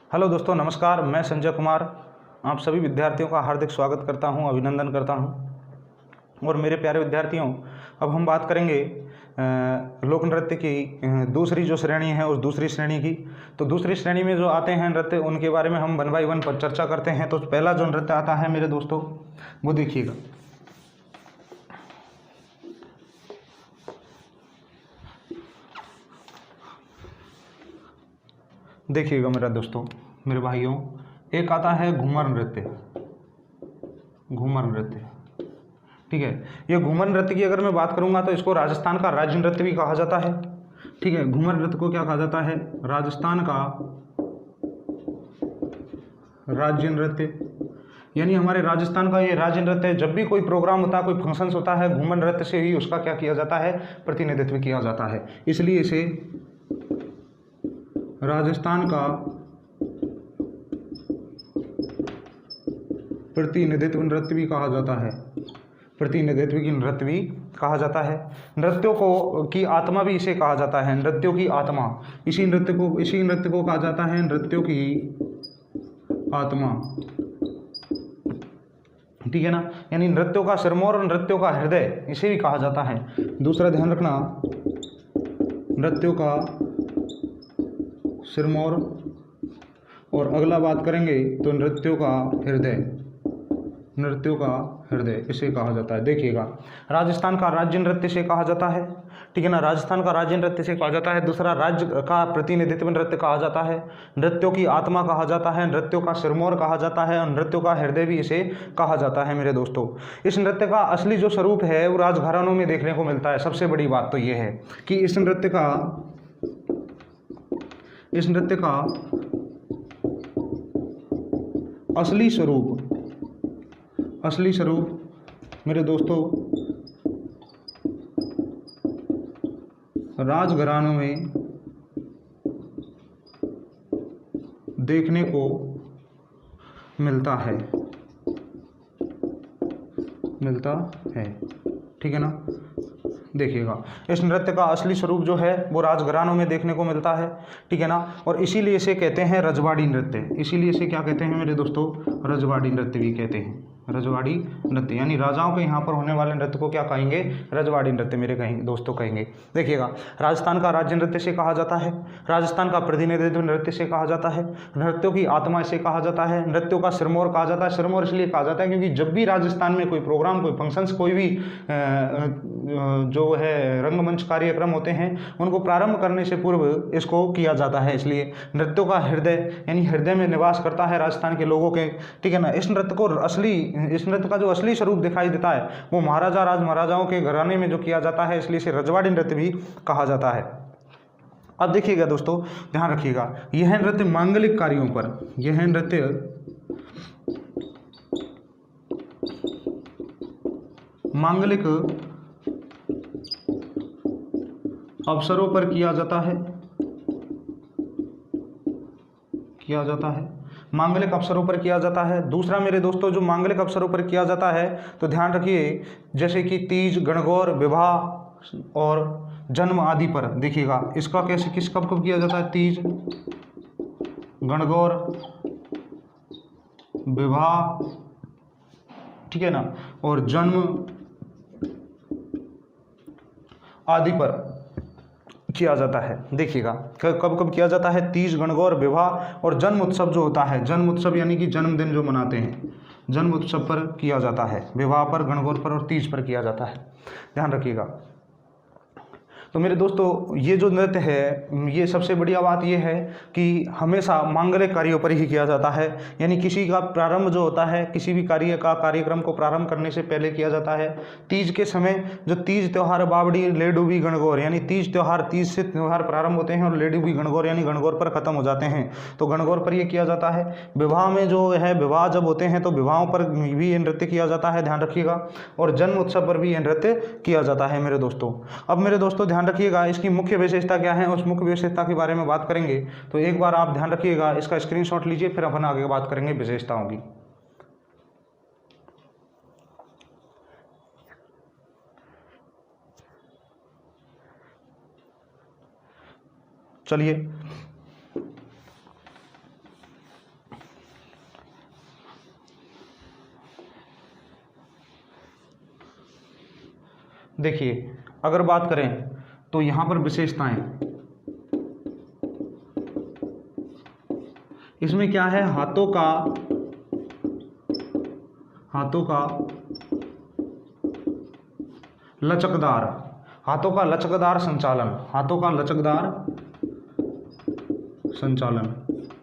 Hello दोस्तों, नमस्कार। मैं संजय कुमार आप सभी विद्यार्थियों का हार्दिक स्वागत करता हूं, अभिनंदन करता हूं। और मेरे प्यारे विद्यार्थियों, अब हम बात करेंगे लोक नृत्य की दूसरी जो श्रेणी है उस दूसरी श्रेणी की। तो दूसरी श्रेणी में जो आते हैं नृत्य, उनके बारे में हम वन बाई वन पर चर्चा करते हैं। तो पहला जो नृत्य आता है मेरे दोस्तों, वो देखिएगा। देखिएगा मेरा दोस्तों, मेरे भाइयों, एक आता है घूमर नृत्य। घूमर नृत्य, ठीक है। ये घूमर नृत्य की अगर मैं बात करूंगा तो इसको राजस्थान का राज्य नृत्य भी कहा जाता है, ठीक है। घूमर नृत्य को क्या कहा जाता है? राजस्थान का राज्य नृत्य। यानी हमारे राजस्थान का ये राज्य नृत्य है। जब भी कोई प्रोग्राम होता है, कोई फंक्शंस होता है, घूमर नृत्य से ही उसका क्या किया जाता है? प्रतिनिधित्व किया जाता है। इसलिए इसे राजस्थान का प्रतिनिधित्व नृत्य भी कहा जाता है। प्रतिनिधित्व की नृत्य भी कहा जाता है। नृत्यों को की आत्मा भी इसे कहा जाता है। नृत्यों की आत्मा, इसी नृत्य को कहा जाता है नृत्यों की आत्मा, ठीक है ना। यानी नृत्यों का सिरमौर और नृत्यों का हृदय इसे भी कहा जाता है। दूसरा ध्यान रखना, नृत्यों का सिरमौर, और अगला बात करेंगे तो नृत्यों का हृदय। नृत्यों का हृदय इसे कहा जाता है। देखिएगा, राजस्थान का राज्य नृत्य से कहा जाता है, ठीक है ना। राजस्थान का राज्य नृत्य से कहा जाता है। दूसरा, राज्य का प्रतिनिधित्व नृत्य कहा जाता है। नृत्यों की आत्मा कहा जाता है। नृत्यों का सिरमौर कहा जाता है। और नृत्यों का हृदय भी इसे कहा जाता है मेरे दोस्तों। इस नृत्य का असली जो स्वरूप है वो राजघरानों में देखने को मिलता है। सबसे बड़ी बात तो ये है कि इस नृत्य का असली स्वरूप मेरे दोस्तों राजघरानों में देखने को मिलता है, ठीक है ना। देखिएगा, इस नृत्य का असली स्वरूप जो है वो राजघरानों में देखने को मिलता है, ठीक है ना। और इसीलिए इसे कहते हैं रजवाड़ी नृत्य। इसीलिए इसे क्या कहते हैं मेरे दोस्तों? रजवाड़ी नृत्य भी कहते हैं। रजवाड़ी नृत्य यानी राजाओं के यहाँ पर होने वाले नृत्य को क्या कहेंगे? रजवाड़ी नृत्य मेरे दोस्तों कहेंगे। देखिएगा, राजस्थान का राज्य नृत्य से कहा जाता है। राजस्थान का प्रतिनिधित्व नृत्य से कहा जाता है। नृत्यों की आत्मा इसे कहा जाता है। नृत्यों का सिरमौर कहा जाता है। सिरमौर इसलिए कहा जाता है क्योंकि जब भी राजस्थान में कोई प्रोग्राम, कोई फंक्शंस, कोई भी जो है रंगमंच कार्यक्रम होते हैं, उनको प्रारंभ करने से पूर्व इसको किया जाता है। इसलिए नृत्यों का हृदय यानी हृदय में निवास करता है राजस्थान के लोगों के, ठीक है ना। इस नृत्य का जो असली स्वरूप दिखाई देता है वो महाराजा राज महाराजाओं के घराने में जो किया जाता है, इसलिए इसे रजवाड़ी नृत्य भी कहा जाता है। अब देखिएगा दोस्तों, ध्यान रखिएगा, यह नृत्य मांगलिक कार्यों पर, यह नृत्य मांगलिक अवसरों पर किया जाता है। मांगलिक अवसरों पर किया जाता है। दूसरा मेरे दोस्तों, जो मांगलिक अवसरों पर किया जाता है तो ध्यान रखिए, जैसे कि तीज, गणगौर, विवाह और जन्म आदि पर। देखिएगा, इसका कैसे कब किया जाता है? तीज, गणगौर, विवाह, ठीक है ना, और जन्म आदि पर किया जाता है। देखिएगा, कब किया जाता है? तीज, गणगौर, विवाह और जन्म उत्सव जो होता है, जन्म उत्सव यानी कि जन्मदिन जो मनाते हैं, जन्म उत्सव पर किया जाता है। विवाह पर, गणगौर पर और तीज पर किया जाता है। ध्यान रखिएगा। तो मेरे दोस्तों, ये जो नृत्य है, ये सबसे बढ़िया बात ये है कि हमेशा मांगलिक कार्यों पर ही किया जाता है। यानी किसी का प्रारंभ जो होता है, किसी भी कार्यक्रम को प्रारंभ करने से पहले किया जाता है। तीज के समय जो तीज त्यौहार, बावड़ी, लेडूबी, गणगौर, यानी तीज त्यौहार, तीज से त्यौहार प्रारंभ होते हैं और लेडूबी, गणगौर यानी गणगौर पर खत्म हो जाते हैं, तो गणगौर पर ये किया जाता है। विवाह में जो है, विवाह जब होते हैं तो विवाहों पर भी ये नृत्य किया जाता है, ध्यान रखिएगा। और जन्म उत्सव पर भी ये नृत्य किया जाता है मेरे दोस्तों। अब मेरे दोस्तों ध्यान रखिएगा, इसकी मुख्य विशेषता क्या है, उस मुख्य विशेषता के बारे में बात करेंगे। तो एक बार आप ध्यान रखिएगा, इसका स्क्रीनशॉट लीजिए, फिर अपन आगे बात करेंगे विशेषताओं की। चलिए, देखिए अगर बात करें तो यहाँ पर विशेषताएं, इसमें क्या है, हाथों का लचकदार, हाथों का लचकदार संचालन, हाथों का लचकदार संचालन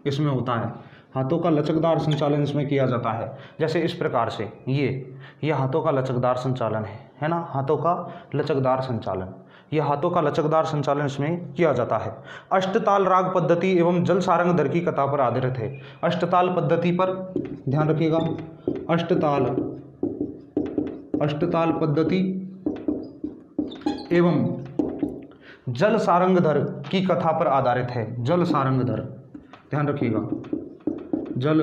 इसमें होता है, हाथों का लचकदार संचालन इसमें किया जाता है। जैसे इस प्रकार से ये हाथों का लचकदार संचालन है ना, हाथों का लचकदार संचालन, ये हाथों का लचकदार संचालन इसमें किया जाता है। अष्टताल राग पद्धति एवं जल सारंग दर की कथा पर आधारित है। अष्टताल पद्धति पर ध्यान रखिएगा, अष्टताल पद्धति एवं जल सारंग दर की कथा पर आधारित है। जल सारंग दर, ध्यान रखिएगा, जल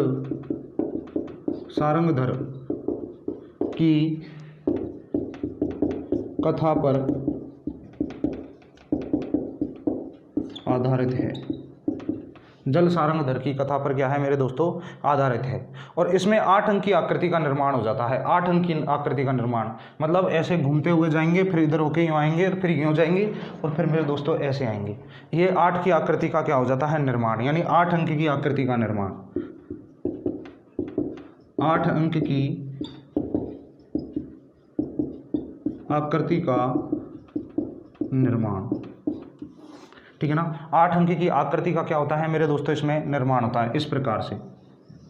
सारंग दर की कथा पर आधारित है। जल सारंग दर की कथा पर क्या है मेरे दोस्तों, आधारित है। और इसमें 8 अंक की आकृति का निर्माण हो जाता है। 8 अंक की आकृति का निर्माण मतलब ऐसे घूमते हुए जाएंगे, फिर इधर होके यूँ आएंगे, फिर यूँ जाएंगे और फिर मेरे दोस्तों ऐसे आएंगे। ये 8 की आकृति का क्या हो जाता है, निर्माण, यानी 8 अंक की आकृति का निर्माण, 8 अंक की आकृति का निर्माण, ठीक है ना। 8 अंक की आकृति का क्या होता है मेरे दोस्तों, इसमें निर्माण होता है इस प्रकार से,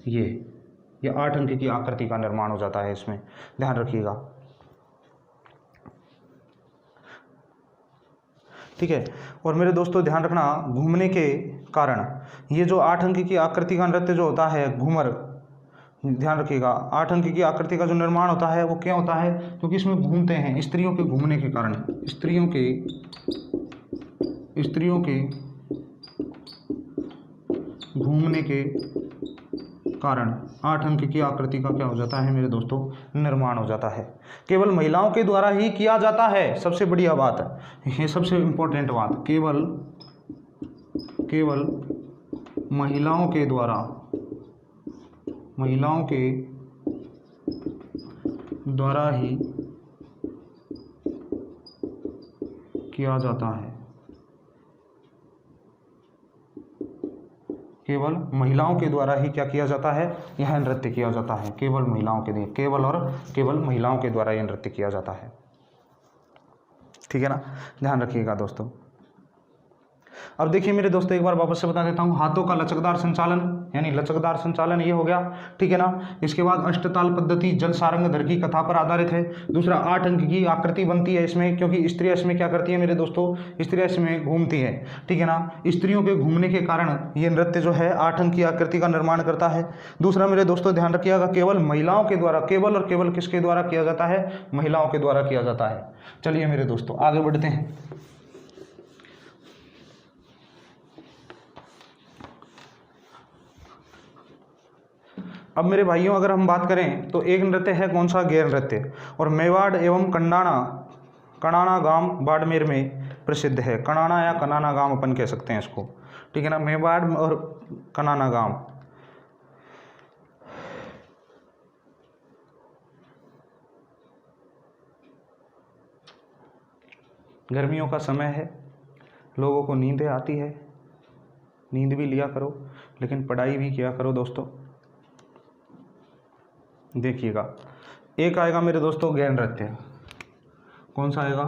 ये 8 अंक की आकृति का निर्माण हो जाता है इसमें, ध्यान रखिएगा, ठीक है। और मेरे दोस्तों ध्यान रखना, घूमने के कारण ये जो 8 अंक की आकृति का नृत्य जो होता है घूमर, ध्यान रखिएगा, 8 अंक की आकृति का जो निर्माण होता है वो क्या होता है, क्योंकि इसमें घूमते हैं, स्त्रियों के घूमने के कारण, स्त्रियों के घूमने के कारण 8 अंक की आकृति का क्या हो जाता है मेरे दोस्तों, निर्माण हो जाता है। केवल महिलाओं के द्वारा ही किया जाता है, सबसे बढ़िया बात है, ये सबसे इंपॉर्टेंट बात, केवल महिलाओं के द्वारा ही किया जाता है, केवल महिलाओं के द्वारा ही क्या किया जाता है, यह नृत्य किया जाता है, केवल महिलाओं के लिए, केवल महिलाओं के द्वारा यह नृत्य किया जाता है, ठीक है ना, ध्यान रखिएगा दोस्तों। अब देखिए मेरे दोस्तों, एक बार वापस से बता देता हूँ, हाथों का लचकदार संचालन, यानी लचकदार संचालन ये हो गया, ठीक है ना। इसके बाद अष्टताल पद्धति जल सारंग दर की कथा पर आधारित है। दूसरा 8 अंक की आकृति बनती है इसमें, क्योंकि स्त्रियां इसमें क्या करती है मेरे दोस्तों, स्त्रियां इसमें घूमती है, ठीक है ना। स्त्रियों के घूमने के कारण ये नृत्य जो है 8 अंक की आकृति का निर्माण करता है। दूसरा मेरे दोस्तों ध्यान रखिएगा, केवल महिलाओं के द्वारा, केवल और केवल किसके द्वारा किया जाता है, महिलाओं के द्वारा किया जाता है। चलिए मेरे दोस्तों आगे बढ़ते हैं। अब मेरे भाइयों अगर हम बात करें तो एक नृत्य है कौन सा, गैर नृत्य, और मेवाड़ एवं कनाना गांव बाड़मेर में प्रसिद्ध है। कनाना या कनाना गांव अपन कह सकते हैं इसको, ठीक है ना, मेवाड़ और कनाना गांव। गर्मियों का समय है, लोगों को नींद आती है, नींद भी लिया करो लेकिन पढ़ाई भी किया करो दोस्तों। देखिएगा, एक आएगा मेरे दोस्तों गैर नृत्य, कौन सा आएगा,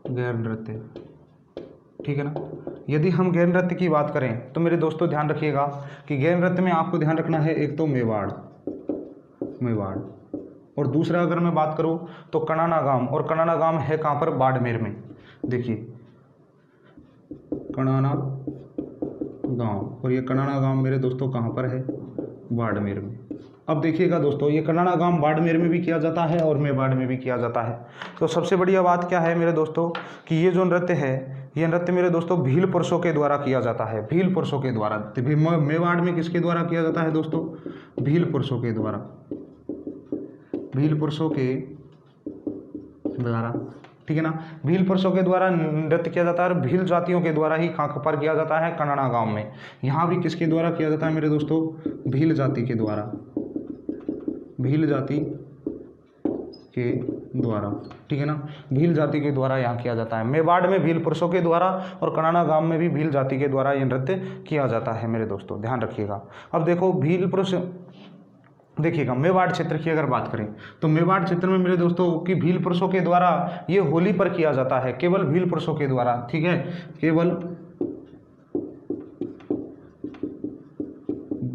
गैर नृत्य, ठीक है ना। यदि हम गैर नृत्य की बात करें तो मेरे दोस्तों ध्यान रखिएगा कि गैर नृत्य में आपको ध्यान रखना है, एक तो मेवाड़, और दूसरा अगर मैं बात करूं तो कनाना गांव, और कनाना गांव है कहाँ पर, बाड़मेर में। देखिए कनाना गांव, और ये कनाना गांव मेरे दोस्तों कहाँ पर है, बाड़मेर में। अब देखिएगा दोस्तों, ये कनाना गांव बाड़मेर में भी किया जाता है और मेवाड़ में भी किया जाता है। तो सबसे बढ़िया बात क्या है मेरे दोस्तों कि ये जो नृत्य है, ये नृत्य मेरे दोस्तों भील पुरुषों के द्वारा किया जाता है, भील पुरुषों के द्वारा। मेवाड़ में किसके द्वारा किया जाता है दोस्तों, भील पुरुषों के द्वारा, भील पुरुषों के द्वारा, ठीक है ना। भील पुरुषों के द्वारा नृत्य किया जाता है, और भील जातियों के द्वारा ही कहाँ पर किया जाता है, कनाना गांव में। यहाँ भी किसके द्वारा किया जाता है मेरे दोस्तों, भील जाति के द्वारा, भील जाति के द्वारा, ठीक है ना, भील जाति के द्वारा यहाँ किया जाता है। मेवाड़ में भील पुरुषों के द्वारा और कनाना गांव में भी भील जाति के द्वारा ये नृत्य किया जाता है मेरे दोस्तों, ध्यान रखिएगा। अब देखो भील पुरुष, देखिएगा मेवाड़ क्षेत्र की अगर बात करें तो मेवाड़ क्षेत्र में मेरे दोस्तों कि भील पुरुषों के द्वारा ये होली पर किया जाता है, केवल भील पुरुषों के द्वारा, ठीक है, केवल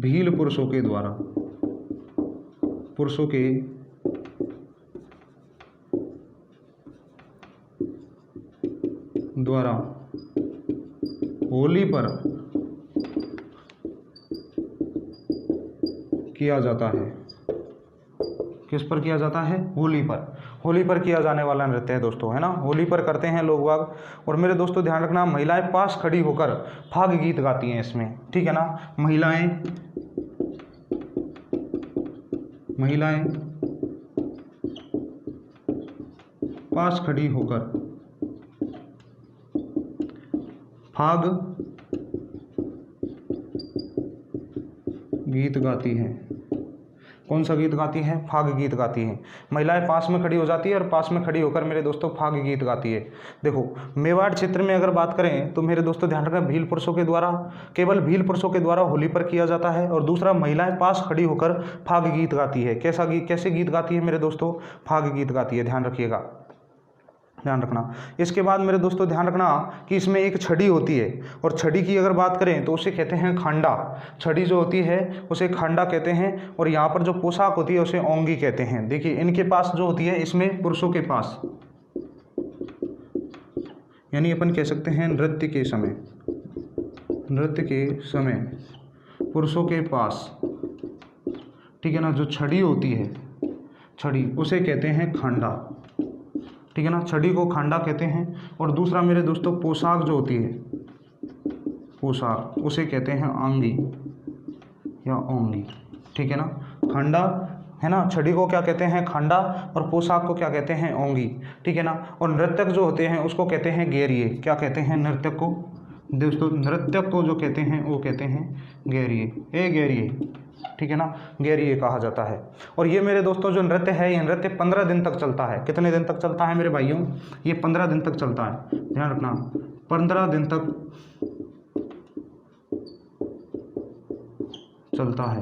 भील पुरुषों के द्वारा, पुरुषों के द्वारा होली पर किया जाता है। किस पर किया जाता है? होली पर। होली पर किया जाने वाला नृत्य है दोस्तों, है ना, होली पर करते हैं लोग बाग। और मेरे दोस्तों ध्यान रखना, महिलाएं पास खड़ी होकर फाग गीत गाती हैं इसमें, ठीक है ना, महिलाएं पास खड़ी होकर फाग गीत गाती हैं। कौन सा गीत गाती हैं? फाग गीत गाती हैं। महिलाएं पास में खड़ी हो जाती है और पास में खड़ी होकर मेरे दोस्तों फाग गीत गाती है। देखो मेवाड़ क्षेत्र में अगर बात करें तो मेरे दोस्तों ध्यान रखना, भील पुरुषों के द्वारा, केवल भील पुरुषों के द्वारा होली पर किया जाता है। और दूसरा, महिलाएं पास खड़ी होकर फाग गीत गाती है। कैसा गीत, कैसे गीत गाती है मेरे दोस्तों? फाग गीत गाती है, ध्यान रखिएगा, ध्यान रखना। इसके बाद मेरे दोस्तों ध्यान रखना कि इसमें एक छड़ी होती है, और छड़ी की अगर बात करें तो उसे कहते हैं खांडा। छड़ी जो होती है उसे खांडा कहते हैं। और यहाँ पर जो पोशाक होती है उसे ओंगी कहते हैं। देखिए इनके पास जो होती है, इसमें पुरुषों के पास, यानी अपन कह सकते हैं नृत्य के समय पुरुषों के पास, ठीक है ना, जो छड़ी होती है, छड़ी, उसे कहते हैं खांडा, ठीक है ना, छड़ी को खांडा कहते हैं। और दूसरा मेरे दोस्तों, पोशाक जो होती है, पोशाक, उसे कहते हैं आंगी या ओंगी, ठीक है ना। खांडा है ना, छड़ी को क्या कहते हैं? खांडा, और पोशाक को क्या कहते हैं? ओंगी, ठीक है ना। और नर्तक जो होते हैं उसको कहते हैं गैरिये। क्या कहते हैं नर्तक को? दोस्तों नृत्यक को जो कहते हैं वो कहते हैं गैरिये, गैरिये, ठीक है ना, गैरिये कहा जाता है। और ये मेरे दोस्तों जो नृत्य है, ये नृत्य 15 दिन तक चलता है। कितने दिन तक चलता है मेरे भाइयों? ये 15 दिन तक चलता है, ध्यान रखना, 15 दिन तक चलता है।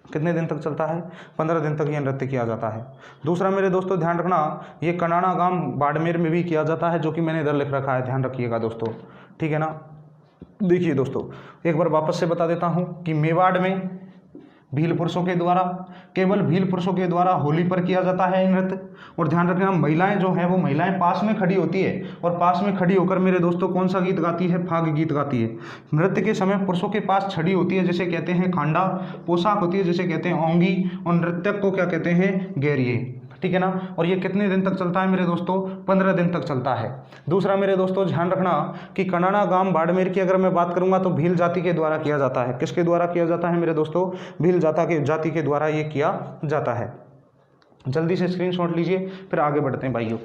कितने दिन तक चलता है? 15 दिन तक ये नृत्य किया जाता है। दूसरा मेरे दोस्तों ध्यान रखना, ये कनाना गांव बाड़मेर में भी किया जाता है, जो कि मैंने इधर लिख रखा है, ध्यान रखिएगा दोस्तों, ठीक है ना। देखिए दोस्तों एक बार वापस से बता देता हूं कि मेवाड़ में भील पुरुषों के द्वारा, केवल भील पुरुषों के द्वारा होली पर किया जाता है नृत्य। और ध्यान रखना, महिलाएं जो हैं वो महिलाएं पास में खड़ी होती है, और पास में खड़ी होकर मेरे दोस्तों कौन सा गीत गाती है? फाग गीत गाती है। नृत्य के समय पुरुषों के पास छड़ी होती है जिसे कहते हैं खांडा, पोशाक होती है जिसे कहते हैं ओंगी, और नृत्यक को क्या कहते हैं? गैरिये, ठीक है ना। और ये कितने दिन तक चलता है मेरे दोस्तों? 15 दिन तक चलता है। दूसरा मेरे दोस्तों ध्यान रखना कि कनाना गांव बाड़मेर की अगर मैं बात करूंगा तो भील जाति के द्वारा किया जाता है। किसके द्वारा किया जाता है मेरे दोस्तों? भील जाति के द्वारा ये किया जाता है। जल्दी से स्क्रीनशॉट लीजिए, फिर आगे बढ़ते हैं भाइयों।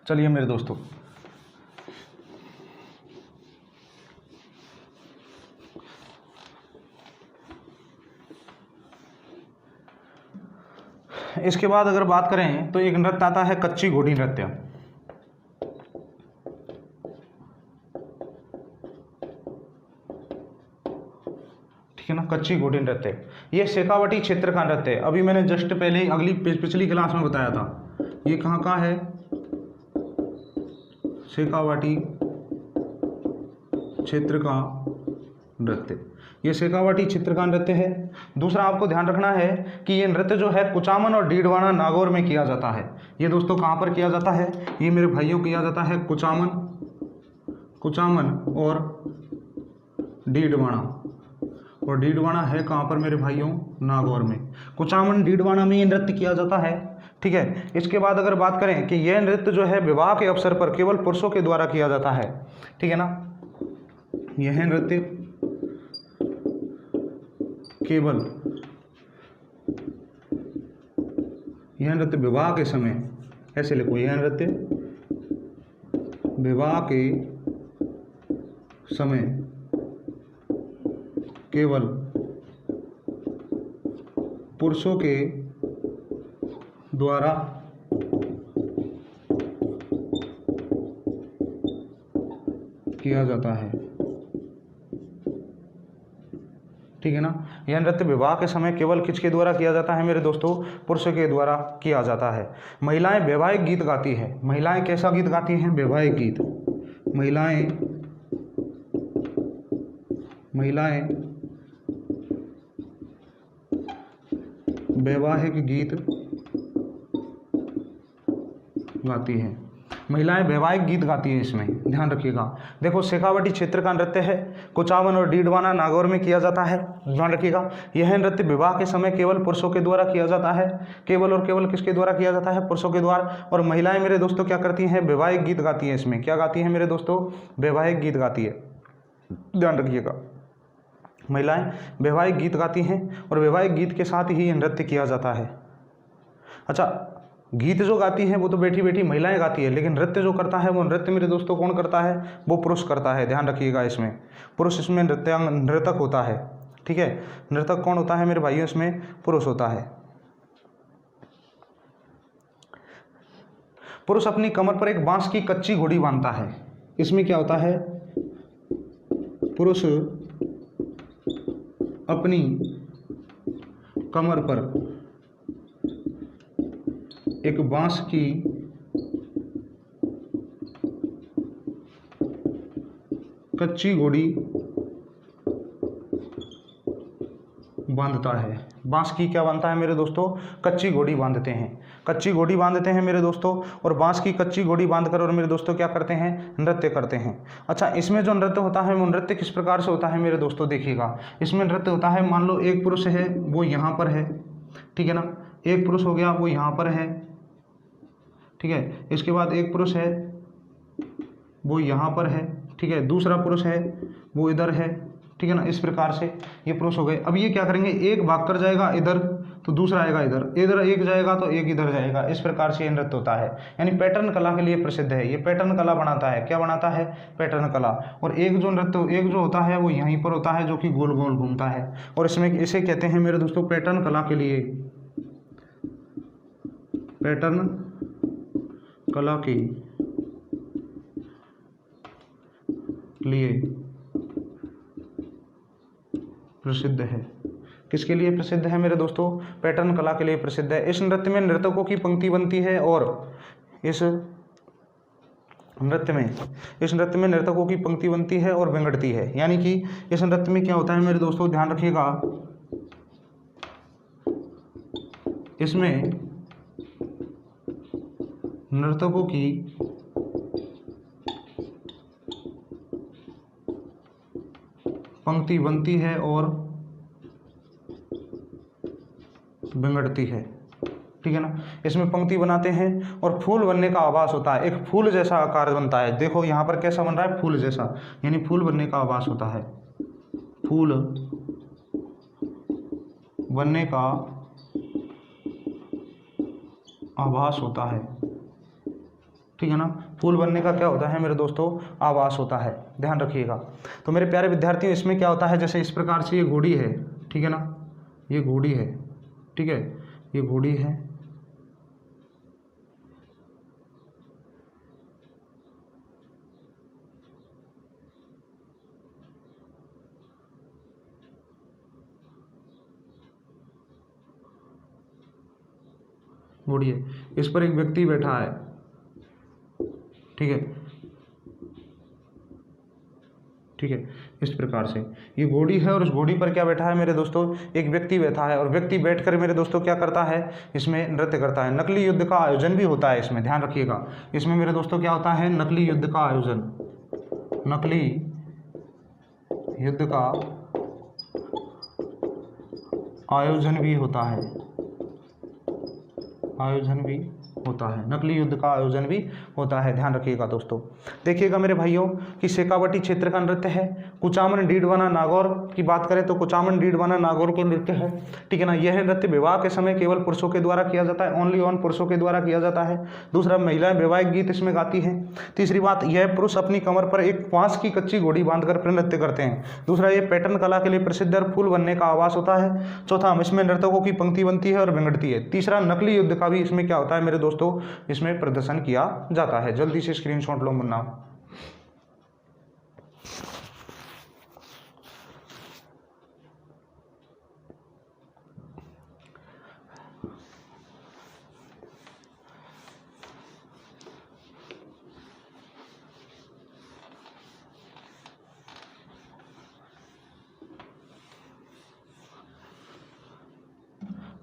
चलिए मेरे दोस्तों इसके बाद अगर बात करें तो एक नृत्य आता है कच्ची घोड़ी नृत्य। ठीक है ना, कच्ची घोड़ी नृत्य, ये शेखावटी क्षेत्र का नृत्य है। अभी मैंने जस्ट पहले पिछली क्लास में बताया था, ये कहाँ का है? शेखावाटी क्षेत्र का नृत्य, ये शेखावाटी क्षेत्र का नृत्य है। दूसरा आपको ध्यान रखना है कि ये नृत्य जो है कुचामन और डीडवाना नागौर में किया जाता है। ये दोस्तों कहाँ पर किया जाता है? ये मेरे भाइयों किया जाता है कुचामन और डीडवाना। और डीडवाना है कहाँ पर मेरे भाइयों, नागौर में। कुचामन डीडवाना में ये नृत्य किया जाता है। ठीक है, इसके बाद अगर बात करें कि यह नृत्य जो है विवाह के अवसर पर केवल पुरुषों के द्वारा किया जाता है। ठीक है ना, यह नृत्य केवल, यह नृत्य विवाह के समय, ऐसे लिखो, यह नृत्य विवाह के समय केवल पुरुषों के द्वारा किया जाता है। ठीक है ना, यह नृत्य विवाह के समय केवल किसके द्वारा किया जाता है मेरे दोस्तों, पुरुषों के द्वारा किया जाता है। महिलाएं वैवाहिक गीत गाती है। महिलाएं कैसा गीत गाती हैं, वैवाहिक गीत। महिलाएं वैवाहिक गीत गाती है। महिलाएं वैवाहिक गीत गाती है, इसमें ध्यान रखिएगा। देखो, शेखावटी क्षेत्र का नृत्य है, कुचामन और डीडवाना नागौर में किया जाता है, ध्यान रखिएगा। यह नृत्य विवाह के समय केवल पुरुषों के द्वारा किया जाता है। केवल और केवल किसके द्वारा किया जाता है, पुरुषों के द्वारा। और महिलाएं मेरे दोस्तों क्या करती हैं, वैवाहिक गीत गाती हैं। इसमें क्या गाती हैं मेरे दोस्तों, वैवाहिक गीत गाती है, ध्यान रखिएगा। महिलाएं वैवाहिक गीत गाती हैं और वैवाहिक गीत के साथ ही यह नृत्य किया जाता है। अच्छा, गीत जो गाती हैं वो तो बैठी बैठी महिलाएं गाती है, लेकिन नृत्य जो करता है वो नृत्य मेरे दोस्तों कौन करता है, वो पुरुष करता है, ध्यान रखिएगा। इसमें पुरुष इसमें नृतक होता है। ठीक है, नृतक कौन होता है मेरे भाइयों, इसमें पुरुष होता है। पुरुष अपनी कमर पर एक बांस की कच्ची घोड़ी बांधता है। इसमें क्या होता है, पुरुष अपनी कमर पर एक बांस की कच्ची घोड़ी बांधता है। बांस की क्या बांधता है मेरे दोस्तों, कच्ची घोड़ी बांधते हैं। कच्ची घोड़ी बांधते हैं मेरे दोस्तों, और बांस की कच्ची घोड़ी बांधकर और मेरे दोस्तों क्या करते हैं, नृत्य करते हैं। अच्छा, इसमें जो नृत्य होता है वो नृत्य किस प्रकार से होता है मेरे दोस्तों, देखिएगा। इसमें नृत्य होता है, मान लो एक पुरुष है वो यहाँ पर है, ठीक है ना, एक पुरुष हो गया वो यहाँ पर है, ठीक है। इसके बाद एक पुरुष है वो यहाँ पर है, ठीक है, दूसरा पुरुष है वो इधर है, ठीक है ना। इस प्रकार से ये पुरुष हो गए। अब ये क्या करेंगे, एक भाग कर जाएगा इधर तो दूसरा आएगा इधर, इधर एक जाएगा तो एक इधर जाएगा। इस प्रकार से ये नृत्य होता है, यानी पैटर्न कला के लिए प्रसिद्ध है। ये पैटर्न कला बनाता है, क्या बनाता है, पैटर्न कला। और एक जो नृत्य, एक जो होता है वो यहीं पर होता है, जो कि गोल गोल घूमता है, और इसमें इसे कहते हैं मेरे दोस्तों पैटर्न कला के लिए, पैटर्न कला के लिए प्रसिद्ध है। किसके लिए प्रसिद्ध है मेरे दोस्तों, पैटर्न कला के लिए प्रसिद्ध है। इस नृत्य में नर्तकों की पंक्ति बनती है, और इस नृत्य में नर्तकों की पंक्ति बनती है और विंगड़ती है। यानी कि इस नृत्य में क्या होता है मेरे दोस्तों, ध्यान रखिएगा, इसमें नर्तकों की पंक्ति बनती है और विंगड़ती है, ठीक है ना। इसमें पंक्ति बनाते हैं और फूल बनने का आभास होता है, एक फूल जैसा आकार बनता है। देखो यहाँ पर कैसा बन रहा है, फूल जैसा, यानी फूल बनने का आभास होता है, फूल बनने का आभास होता है, ठीक है ना। फूल बनने का क्या होता है मेरे दोस्तों, आभास होता है, ध्यान रखिएगा। तो मेरे प्यारे विद्यार्थियों, इसमें क्या होता है, जैसे इस प्रकार से ये घोड़ी है, ठीक है ना, ये घोड़ी है, ठीक है, ये घोड़ी है, घोड़ी है, इस पर एक व्यक्ति बैठा है, ठीक है, ठीक है। इस प्रकार से ये घोड़ी है और उस घोड़ी पर क्या बैठा है मेरे दोस्तों, एक व्यक्ति बैठा है, और व्यक्ति बैठकर मेरे दोस्तों क्या करता है, इसमें नृत्य करता है। नकली युद्ध का आयोजन भी होता है इसमें, ध्यान रखिएगा। इसमें मेरे दोस्तों क्या होता है, नकली युद्ध का आयोजन, नकली युद्ध का आयोजन भी होता है, आयोजन भी होता है, नकली युद्ध का आयोजन भी होता है, ध्यान रखिएगा दोस्तों। देखिएगा मेरे भाइयों कि शेखावटी क्षेत्र का नृत्य है। कुचामन डीडवाना नागौर की बात करें तो कुचामन डीडवाना नागौर के नृत्य है, ठीक है ना। यह नृत्य विवाह के समय केवल पुरुषों के द्वारा किया जाता है, ओनली ऑन पुरुषों के द्वारा किया जाता है। दूसरा, महिलाएं वैवाहिक गीत इसमें गाती हैं। तीसरी बात, यह पुरुष अपनी कमर पर एक बांस की कच्ची घोड़ी बांधकर नृत्य करते हैं। दूसरा, ये पैटर्न कला के लिए प्रसिद्ध और फूल बनने का आवास होता है। चौथा, इसमें नर्तकों की पंक्ति बनती है और विंगड़ती है। तीसरा, नकली युद्ध का भी इसमें क्या होता है मेरे दोस्तों, इसमें प्रदर्शन किया जाता है। जल्दी से स्क्रीनशॉट लो मुन्ना।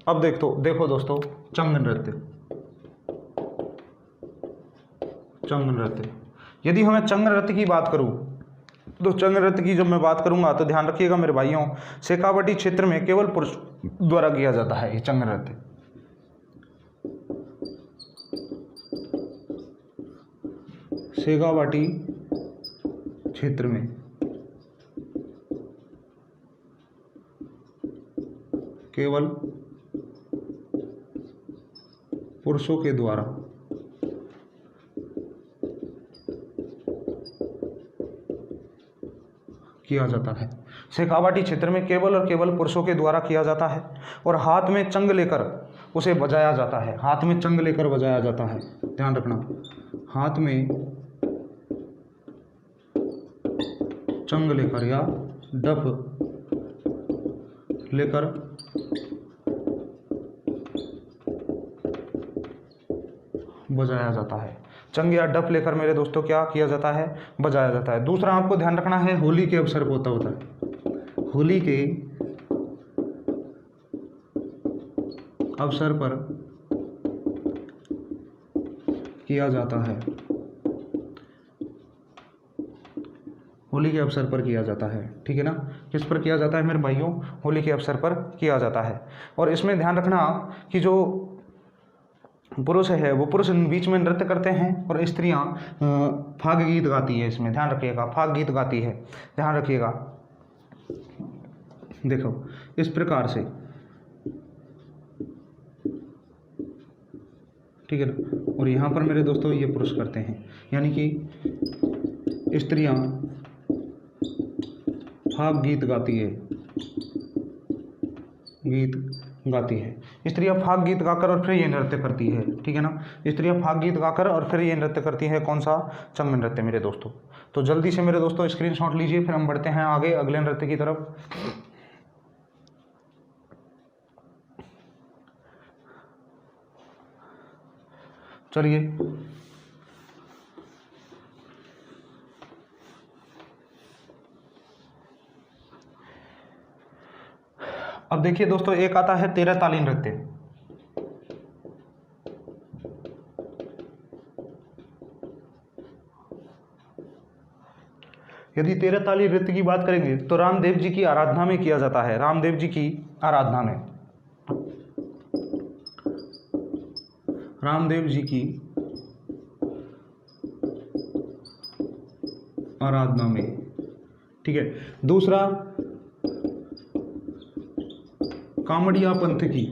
अब देखो दोस्तों, चंग नृत्य, चंग नृत्य। यदि हमें चंग नृत्य की बात करूं तो चंग नृत्य की जब मैं बात करूंगा तो ध्यान रखिएगा मेरे भाइयों, शेखावटी क्षेत्र में केवल पुरुष द्वारा किया जाता है ये चंग नृत्य। शेखावटी क्षेत्र में केवल पुरुषों के द्वारा किया जाता है। शेखावटी क्षेत्र में केवल और केवल पुरुषों के द्वारा किया जाता है और हाथ में चंग लेकर उसे बजाया जाता है, हाथ में चंग लेकर बजाया जाता है, ध्यान रखना, हाथ में चंग लेकर या डफ लेकर बजाया जाता है। चंग या डफ लेकर मेरे दोस्तों क्या किया जाता है, बजाया जाता है। दूसरा आपको ध्यान रखना है, होली के अवसर पर होता है, होली के अवसर पर किया जाता है, होली के अवसर पर किया जाता है, ठीक है ना। किस पर किया जाता है मेरे भाइयों, होली के अवसर पर किया जाता है। और इसमें ध्यान रखना कि जो पुरुष है वो पुरुष बीच में नृत्य करते हैं और स्त्रियां फाग गीत गाती है, इसमें ध्यान रखिएगा, फाग गीत गाती है, ध्यान रखिएगा। देखो इस प्रकार से, ठीक है ना। और यहाँ पर मेरे दोस्तों ये पुरुष करते हैं, यानी कि स्त्रियां फाग गीत गाती है, गीत गाती है स्त्रियां फाग गीत गाकर और फिर ये नृत्य करती है, ठीक है ना। स्त्रियां फाग गीत गाकर और फिर ये नृत्य करती है, कौन सा, चंग नृत्य मेरे दोस्तों। तो जल्दी से मेरे दोस्तों स्क्रीनशॉट लीजिए, फिर हम बढ़ते हैं आगे अगले नृत्य की तरफ। चलिए अब देखिए दोस्तों, एक आता है 13 ताली नृत्य। यदि 13 ताली नृत्य की बात करेंगे तो रामदेव जी की आराधना में किया जाता है, रामदेव जी की आराधना में, रामदेव जी की आराधना में, ठीक है। दूसरा, कामड़िया पंथ की,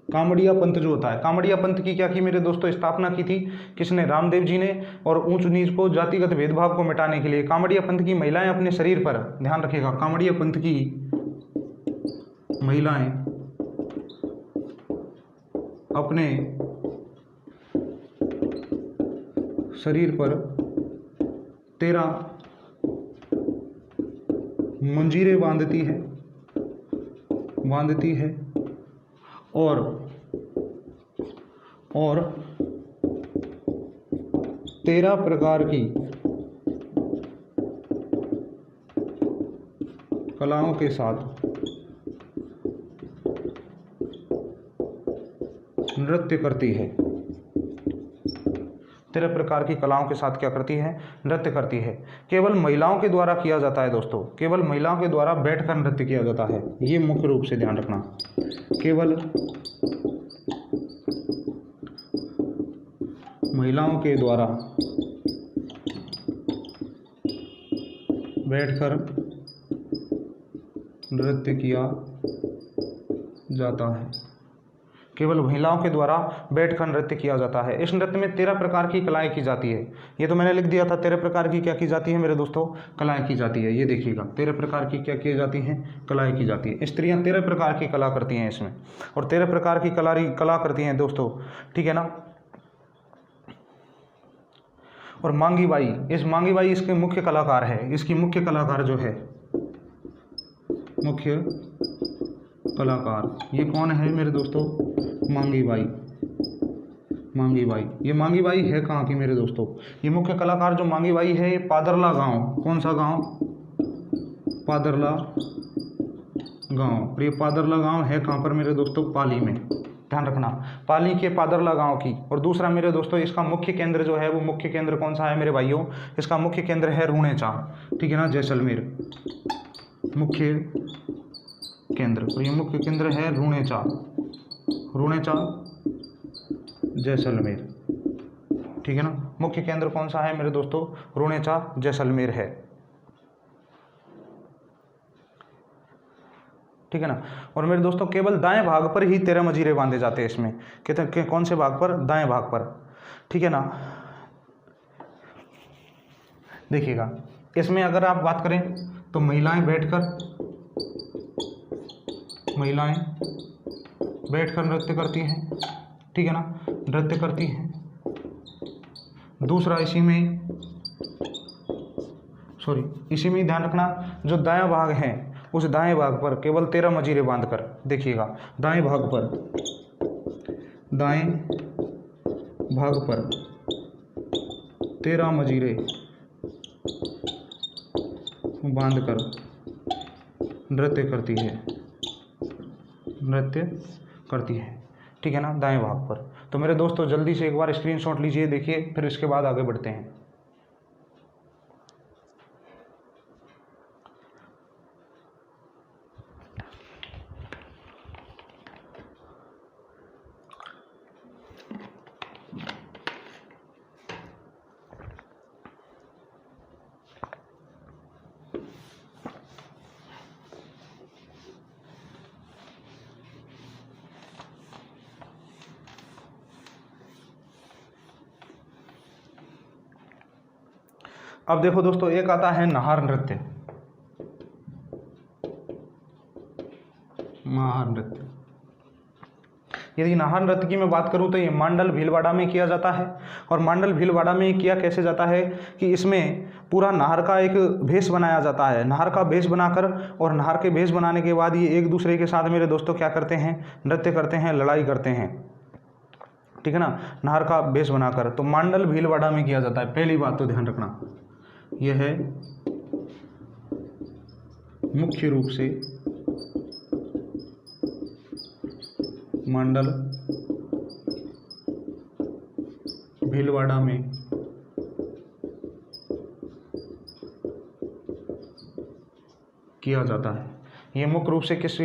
कामड़िया पंथ जो होता है, कामड़िया पंथ की क्या की मेरे दोस्तों, स्थापना की थी किसने, रामदेव जी ने। और ऊंच नीच को, जातिगत भेदभाव को मिटाने के लिए कामड़िया पंथ की महिलाएं अपने शरीर पर, ध्यान रखिएगा, कामड़िया पंथ की महिलाएं अपने शरीर पर 13 मंजीरें बांधती है और 13 प्रकार की कलाओं के साथ नृत्य करती है। 13 प्रकार की कलाओं के साथ क्या करती है, नृत्य करती है। केवल महिलाओं के द्वारा किया जाता है दोस्तों, केवल महिलाओं के द्वारा बैठकर नृत्य किया जाता है, ये मुख्य रूप से ध्यान रखना। केवल महिलाओं के द्वारा बैठकर नृत्य किया जाता है, केवल महिलाओं के द्वारा बैठकर नृत्य किया जाता है। इस नृत्य में 13 प्रकार की कलाएं की जाती है। ये तो मैंने लिख दिया था, 13 प्रकार की क्या की जाती है मेरे दोस्तों, कलाएं की जाती है। ये देखिएगा 13 प्रकार की क्या की जाती हैं, कलाएं की जाती है। स्त्रियां 13 प्रकार की कला करती हैं इसमें, और 13 प्रकार की कला करती हैं दोस्तों, ठीक है ना। और मांगी बाई, इस मांगी बाई इसके मुख्य कलाकार है, इसकी मुख्य कलाकार जो है, मुख्य कलाकार ये कौन है मेरे दोस्तों, मांगी बाई। मांगी बाई, ये मांगी बाई है कहाँ की मेरे दोस्तों, ये मुख्य कलाकार जो मांगी बाई है ये पादरला गांव, कौन सा गांव, पादरला गांव। और ये पादरला गांव है कहाँ पर मेरे दोस्तों, पाली में, ध्यान रखना, पाली के पादरला गांव की। और दूसरा मेरे दोस्तों इसका मुख्य केंद्र जो है वो मुख्य केंद्र कौन सा है मेरे भाइयों, इसका मुख्य केंद्र है रूणेचा, ठीक है ना, जैसलमेर, मुख्य केंद्र। तो ये मुख्य केंद्र है रूणेचा, रूणेचा जैसलमेर, ठीक है ना। मुख्य केंद्र कौन सा है मेरे दोस्तों, रूणेचा जैसलमेर है, ठीक है ना। और मेरे दोस्तों केवल दाएं भाग पर ही 13 मजीरे बांधे जाते हैं इसमें, कहते हैं कौन से भाग पर, दाएं भाग पर, ठीक है ना। देखिएगा इसमें अगर आप बात करें तो महिलाएं बैठकर नृत्य करती हैं, ठीक है ना, नृत्य करती हैं। दूसरा इसी में ध्यान रखना, जो दायां भाग है उस दाएं भाग पर केवल 13 मजीरे बांधकर, देखिएगा दाएं भाग पर 13 मजीरे बांधकर नृत्य करती है, ठीक है ना, दाएं भाग पर। तो मेरे दोस्तों जल्दी से एक बार स्क्रीनशॉट लीजिए, देखिए, फिर इसके बाद आगे बढ़ते हैं। अब देखो दोस्तों एक आता है नाहर नृत्य। नाहर नृत्य, यदि नाहर नृत्य की मैं बात करूं तो ये मांडल भीलवाड़ा में किया जाता है। और मांडल भीलवाड़ा में किया कैसे जाता है कि इसमें पूरा नाहर का एक भेष बनाया जाता है, नाहर का भेष बनाकर, और नाहर के भेष बनाने के बाद ये एक दूसरे के साथ मेरे दोस्तों क्या करते हैं, नृत्य करते हैं, लड़ाई करते हैं, ठीक है ना, नाहर का भेष बनाकर। तो मांडल भीलवाड़ा में किया जाता है। पहली बात तो ध्यान रखना, यह है मुख्य रूप से मांडल भीलवाड़ा में किया जाता है। ये मुख्य रूप से किस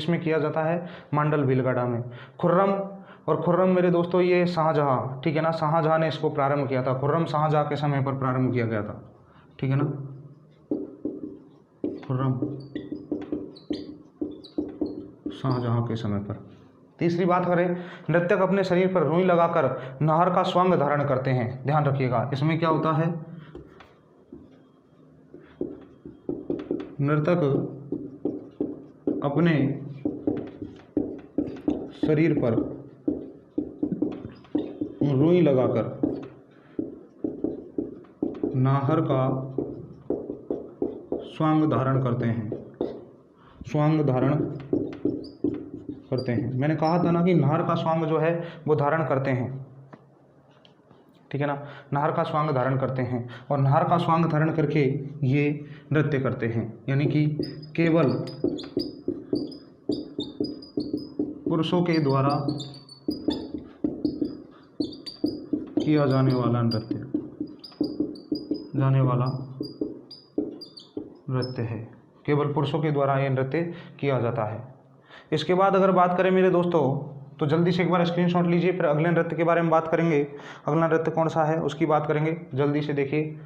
में किया जाता है, मांडल भीलवाड़ा में। खुर्रम मेरे दोस्तों ये शाहजहाँ, ठीक है ना, शाहजहाँ ने इसको प्रारंभ किया था। खुर्रम शाहजहाँ के समय पर प्रारंभ किया गया था, ठीक है ना, खुर्रम शाहजहाँ के समय पर। तीसरी बात करें, नृत्यक अपने शरीर पर रुई लगाकर नाहर का स्वांग धारण करते हैं। ध्यान रखिएगा इसमें क्या होता है, नर्तक अपने शरीर पर रुई लगाकर नाहर का स्वांग धारण करते हैं, स्वांग धारण करते हैं। मैंने कहा था ना कि नाहर का स्वांग जो है वो धारण करते हैं, ठीक है ना, नाहर का स्वांग धारण करते हैं। और नाहर का स्वांग धारण करके ये नृत्य करते हैं, यानी कि केवल पुरुषों के द्वारा किया जाने वाला नृत्य है। केवल पुरुषों के द्वारा ये नृत्य किया जाता है। इसके बाद अगर बात करें मेरे दोस्तों तो जल्दी से एक बार स्क्रीनशॉट लीजिए, फिर अगले नृत्य के बारे में बात करेंगे। अगला नृत्य कौन सा है उसकी बात करेंगे, जल्दी से देखिए।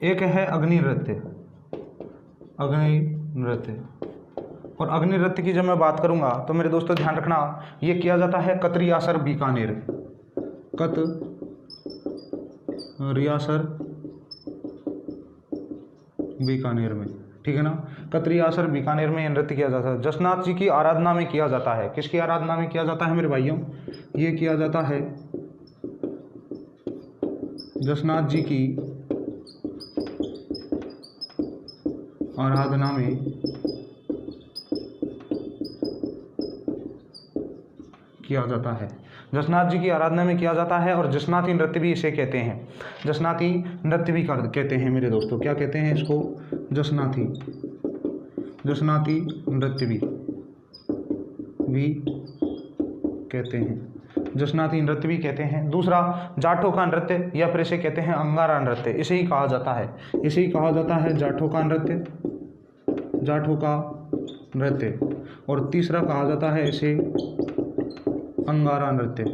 एक है अग्नि नृत्य। और अग्नि नृत्य की जब मैं बात करूंगा तो मेरे दोस्तों ध्यान रखना, ये किया जाता है कतरियासर बीकानेर में, ठीक है ना। कतरियासर बीकानेर में ये नृत्य किया जाता है। जसनाथ जी की आराधना में किया जाता है। किसकी आराधना में किया जाता है मेरे भाइयों? ये किया जाता है जसनाथ जी की आराधना में किया जाता है। जसनाथ जी की आराधना में किया जाता है और जसनाथी नृत्य भी इसे कहते हैं। जसनाथी नृत्य भी कहते हैं मेरे दोस्तों। क्या कहते हैं इसको? जसनाथी नृत्य भी कहते हैं। जसनाथी नृत्य भी कहते हैं। दूसरा जाठों का नृत्य या फिर इसे कहते हैं अंगारा नृत्य, इसे ही कहा जाता है जाठों का नृत्य। और तीसरा कहा जाता है इसे अंगारा नृत्य।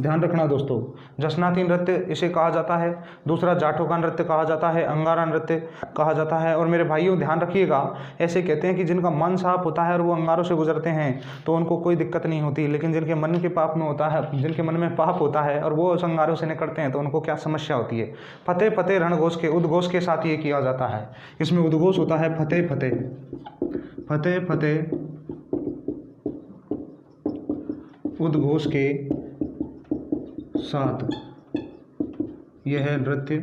ध्यान रखना दोस्तों, जसनाथी नृत्य इसे कहा जाता है, दूसरा जाठों का नृत्य कहा जाता है, अंगारा नृत्य कहा जाता है। और मेरे भाइयों ध्यान रखिएगा, ऐसे कहते हैं कि जिनका मन साफ होता है और वो अंगारों से गुजरते हैं तो उनको कोई दिक्कत नहीं होती, लेकिन जिनके मन के पाप में होता है, जिनके मन में पाप होता है और वो उस अंगारों से निकलते हैं तो उनको क्या समस्या होती है। फतेह फतेह रणघोष के उद्घोष के साथ ये किया जाता है। इसमें उद्घोष होता है फतेह फतेह उद्घोष के साथ यह नृत्य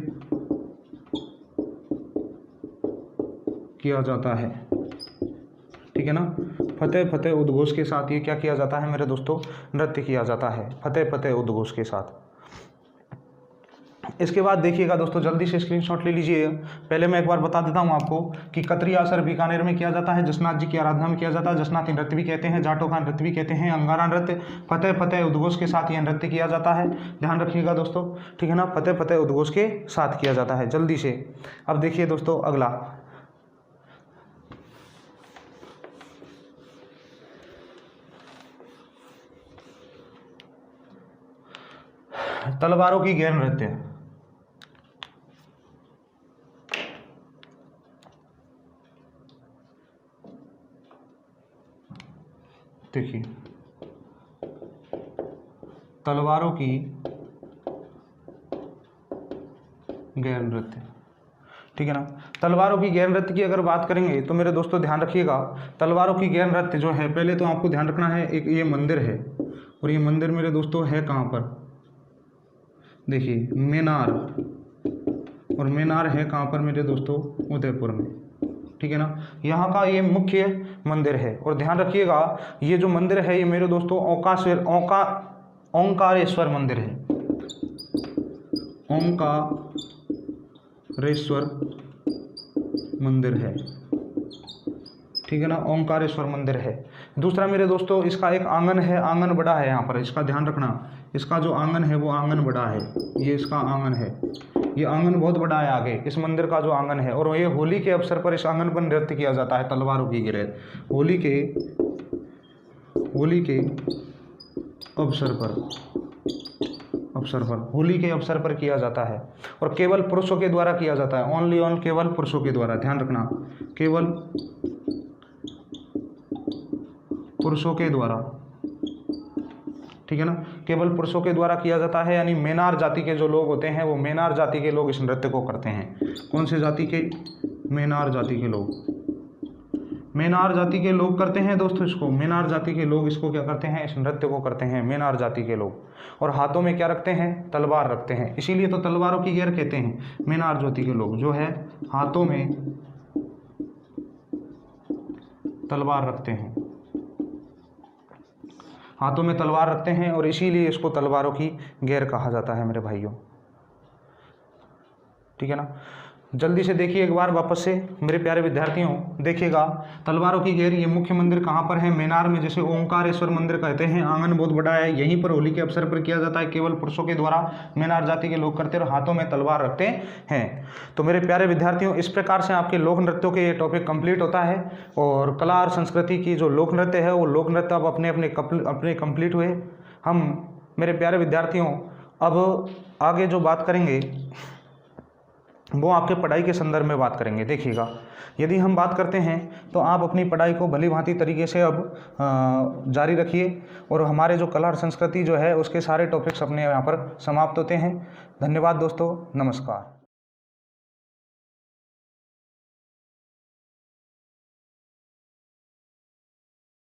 किया जाता है, ठीक है ना। फतेह फतेह उद्घोष के साथ ये क्या किया जाता है मेरे दोस्तों? नृत्य किया जाता है फतेह फतेह उद्घोष के साथ। इसके बाद देखिएगा दोस्तों, जल्दी से स्क्रीनशॉट ले लीजिए। पहले मैं एक बार बता देता हूं आपको कि कतरियासर बीकानेर में किया जाता है, जसनाथ जी की आराधना में किया जाता है। जसनाथी नृत्य भी कहते हैं, जाटों का नृत्य भी कहते हैं, अंगारा नृत्य, फतेह फतेह उद्घोष के साथ यह नृत्य किया जाता है। ध्यान रखिएगा दोस्तों, ठीक है ना। फतेह फतेह उद्घोष के साथ किया जाता है। जल्दी से अब देखिए दोस्तों अगला, तलवारों की गैर नृत्य। देखिए, तलवारों की गैर नृत्य, ठीक है ना। तलवारों की गैर नृत्य की अगर बात करेंगे तो मेरे दोस्तों ध्यान रखिएगा, तलवारों की गैर नृत्य जो है, पहले तो आपको ध्यान रखना है, एक ये मंदिर है और ये मंदिर मेरे दोस्तों है कहाँ पर? देखिए मेनार, और मेनार है कहाँ पर मेरे दोस्तों? उदयपुर में, ठीक है ना। यहाँ का ये मुख्य मंदिर है। और ध्यान रखिएगा, ये जो मंदिर है ये मेरे दोस्तों ओंकारेश्वर मंदिर है। ओंकारेश्वर मंदिर है, ठीक है ना। ओंकारेश्वर मंदिर है। दूसरा मेरे दोस्तों इसका एक आंगन है, आंगन बड़ा है यहाँ पर, इसका ध्यान रखना। इसका जो आंगन है वो आंगन बड़ा है, ये इसका आंगन है, ये आंगन बहुत बड़ा है आगे इस मंदिर का जो आंगन है। और ये होली के अवसर पर इस आंगन पर नृत्य किया जाता है, तलवारों की गिरह। होली के अवसर पर किया जाता है और केवल पुरुषों के द्वारा किया जाता है। ओनली ऑन, केवल पुरुषों के द्वारा। ध्यान रखना, केवल पुरुषों के द्वारा, ठीक है ना। केवल पुरुषों के द्वारा किया जाता है, यानी मेनार जाति के जो लोग होते हैं वो मेनार जाति के लोग इस नृत्य को करते हैं। कौन से जाति के? मेनार जाति के लोग। मेनार जाति के लोग करते हैं दोस्तों इसको। मेनार जाति के लोग इसको क्या करते हैं? इस नृत्य को करते हैं मेनार जाति के लोग। और हाथों में क्या रखते हैं? तलवार रखते हैं, इसीलिए तो तलवारों की गैर कहते हैं। मेनार जाति के लोग जो है हाथों में तलवार रखते हैं, हाथों में तलवार रखते हैं और इसीलिए इसको तलवारों की गैर कहा जाता है मेरे भाइयों, ठीक है ना। जल्दी से देखिए एक बार वापस से मेरे प्यारे विद्यार्थियों, देखिएगा तलवारों की घेर। ये मुख्य मंदिर कहाँ पर है? मेनार में, जिसे ओंकारेश्वर मंदिर कहते हैं। आंगन बहुत बड़ा है, यहीं पर होली के अवसर पर किया जाता है, केवल पुरुषों के द्वारा मेनार जाति के लोग करते और हाथों में तलवार रखते हैं। तो मेरे प्यारे विद्यार्थियों, इस प्रकार से आपके लोक नृत्यों के ये टॉपिक कंप्लीट होता है। और कला और संस्कृति की जो लोक नृत्य है वो लोक नृत्य अब अपने कंप्लीट हुए। हम मेरे प्यारे विद्यार्थियों अब आगे जो बात करेंगे वो आपके पढ़ाई के संदर्भ में बात करेंगे। देखिएगा, यदि हम बात करते हैं तो आप अपनी पढ़ाई को भली भांति तरीके से अब जारी रखिए। और हमारे जो कला और संस्कृति जो है उसके सारे टॉपिक्स अपने यहाँ पर समाप्त होते हैं। धन्यवाद दोस्तों, नमस्कार।